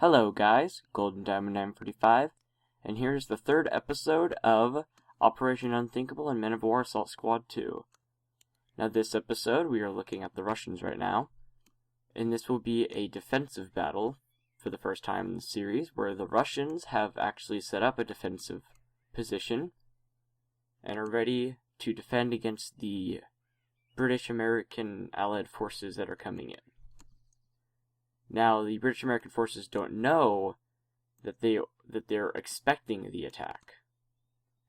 Hello guys, Golden Diamond 945, and here's the third episode of Operation Unthinkable and Men of War Assault Squad 2. Now this episode, we are looking at the Russians right now, and this will be a defensive battle for the first time in the series, where the Russians have actually set up a defensive position and are ready to defend against the British, American, Allied forces that are coming in. Now, the British American forces don't know that they're expecting the attack,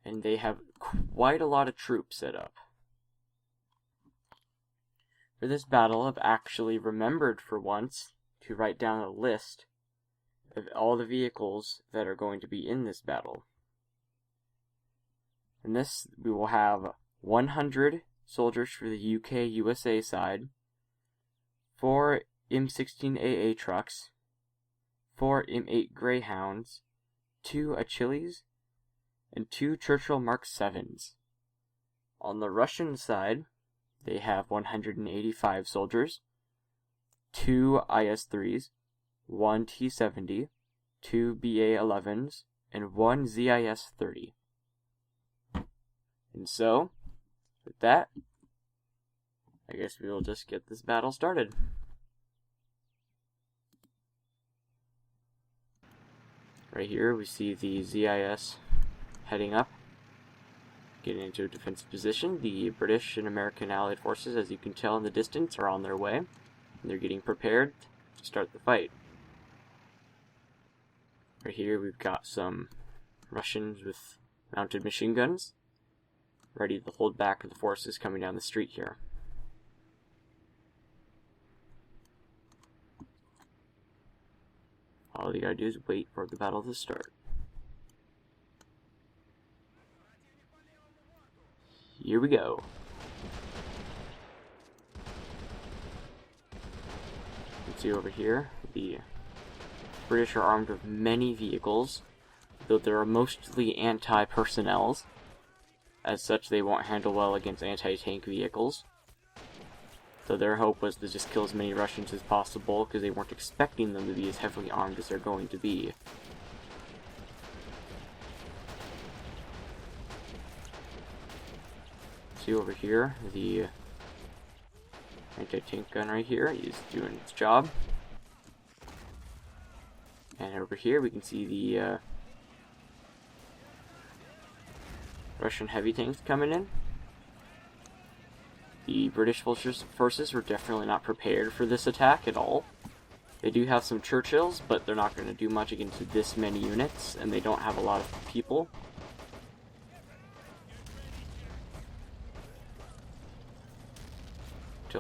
and they have quite a lot of troops set up. For this battle, I've actually remembered for once to write down a list of all the vehicles that are going to be in this battle. In this, we will have 100 soldiers for the UK-USA side, 4 M16AA trucks, 4 M8 Greyhounds, 2 Achilles, and 2 Churchill Mark 7s. On the Russian side, they have 185 soldiers, 2 IS-3s, 1 T-70, 2 BA-11s, and 1 ZIS-30. And so, with that, I guess we will just get this battle started. Right here, we see the ZIS heading up, getting into a defensive position. The British and American Allied forces, as you can tell in the distance, are on their way, and they're getting prepared to start the fight. Right here, we've got some Russians with mounted machine guns, ready to hold back the forces coming down the street here. All you gotta do is wait for the battle to start. Here we go. You can see over here, the British are armed with many vehicles, though they are mostly anti-personnels. As such, they won't handle well against anti-tank vehicles. So their hope was to just kill as many Russians as possible, because they weren't expecting them to be as heavily armed as they're going to be. See over here, the anti-tank gun right here is doing its job. And over here we can see the Russian heavy tanks coming in. The British forces were definitely not prepared for this attack at all. They do have some Churchills, but they're not going to do much against this many units, and they don't have a lot of people.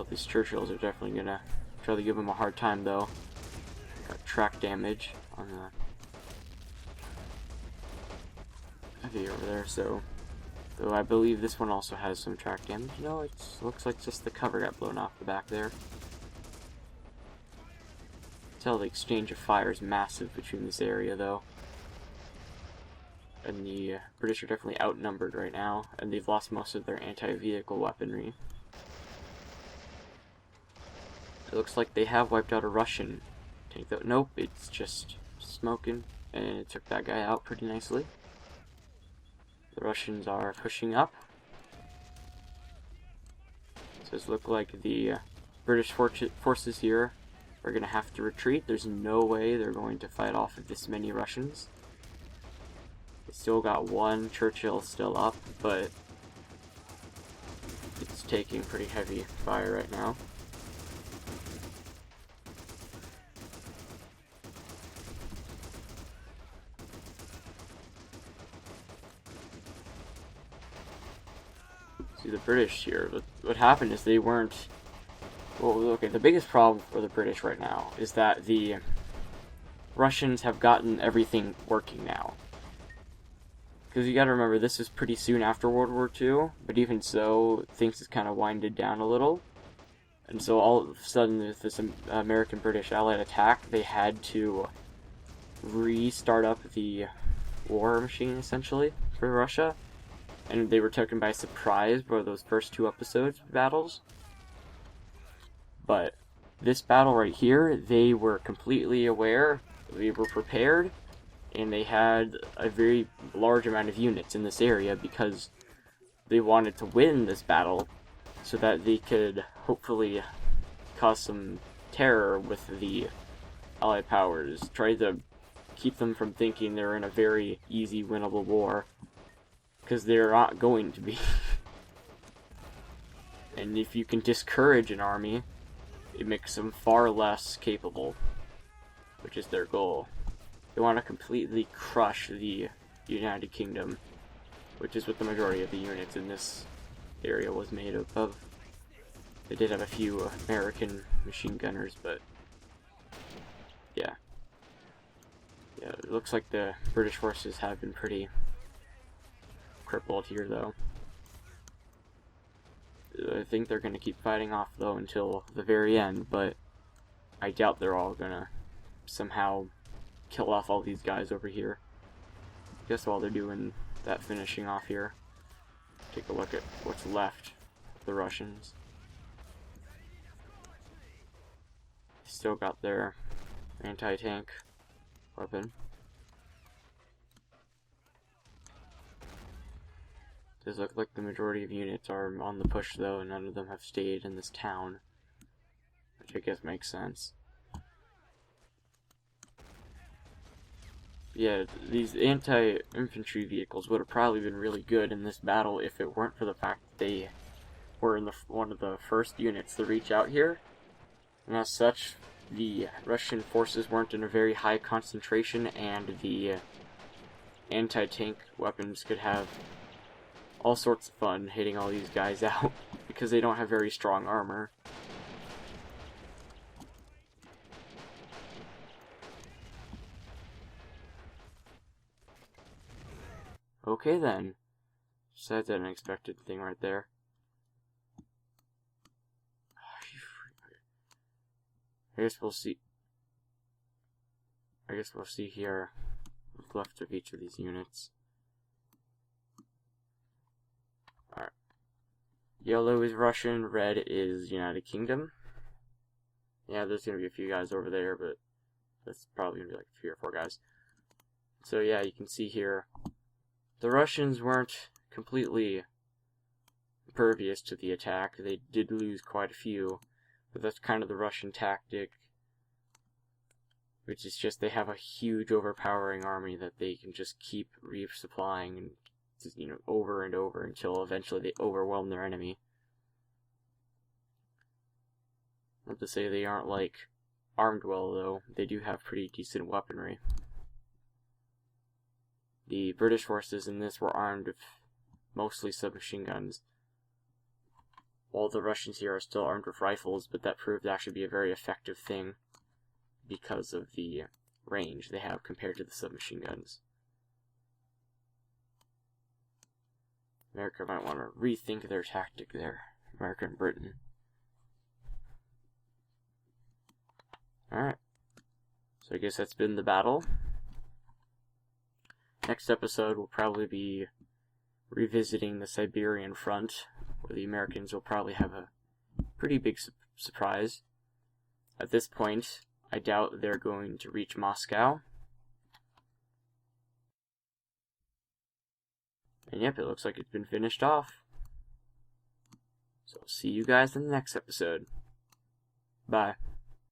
These Churchills are definitely going to try to give them a hard time, though. Got track damage on the heavy over there, so... Though I believe this one also has some track damage. No, it looks like just the cover got blown off the back there. Tell the exchange of fire is massive between this area, though. And the British are definitely outnumbered right now, and they've lost most of their anti-vehicle weaponry. It looks like they have wiped out a Russian tank, though. Nope, it's just smoking, and it took that guy out pretty nicely. The Russians are pushing up. So it looks like the British forces here are going to have to retreat. There's no way they're going to fight off of this many Russians. They still got one Churchill still up, but it's taking pretty heavy fire right now. The British here, what happened is they weren't... Well, okay, the biggest problem for the British right now is that the Russians have gotten everything working now. Because you gotta remember, this is pretty soon after World War II, but even so, things has kind of winded down a little. And so all of a sudden, with this American-British Allied attack, they had to restart up the war machine, essentially, for Russia. And they were taken by surprise by those first 2 episodes of battles. But this battle right here, they were completely aware they were prepared, and they had a very large amount of units in this area because they wanted to win this battle so that they could hopefully cause some terror with the Allied powers, try to keep them from thinking they're in a very easy winnable war, because they're not going to be. And if you can discourage an army, it makes them far less capable, which is their goal. They want to completely crush the United Kingdom, which is what the majority of the units in this area was made of. They did have a few American machine gunners, but yeah. Yeah, it looks like the British forces have been pretty crippled here, though. I think they're going to keep fighting off, though, until the very end, but I doubt they're all going to somehow kill off all these guys over here. Just while they're doing that finishing off here, take a look at what's left of the Russians. Still got their anti-tank weapon. Does look like the majority of units are on the push, though, and none of them have stayed in this town, which I guess makes sense. Yeah, these anti-infantry vehicles would have probably been really good in this battle if it weren't for the fact that they were in one of the first units to reach out here, and as such, the Russian forces weren't in a very high concentration, and the anti-tank weapons could have all sorts of fun hitting all these guys out because they don't have very strong armor. Okay then. So that's an unexpected thing right there. I guess we'll see here what's left of each of these units. Alright. Yellow is Russian, red is United Kingdom. Yeah, there's gonna be a few guys over there, but that's probably gonna be like 3 or 4 guys. So yeah, you can see here, the Russians weren't completely impervious to the attack. They did lose quite a few, but that's kind of the Russian tactic, which is just they have a huge overpowering army that they can just keep resupplying and, you know, over and over until eventually they overwhelm their enemy. Not to say they aren't, like, armed well, though. They do have pretty decent weaponry. The British forces in this were armed with mostly submachine guns, while the Russians here are still armed with rifles, but that proved to actually be a very effective thing because of the range they have compared to the submachine guns. America might want to rethink their tactic there. America and Britain. Alright. So I guess that's been the battle. Next episode will probably be revisiting the Siberian front, where the Americans will probably have a pretty big surprise. At this point, I doubt they're going to reach Moscow. And yep, it looks like it's been finished off. So I'll see you guys in the next episode. Bye.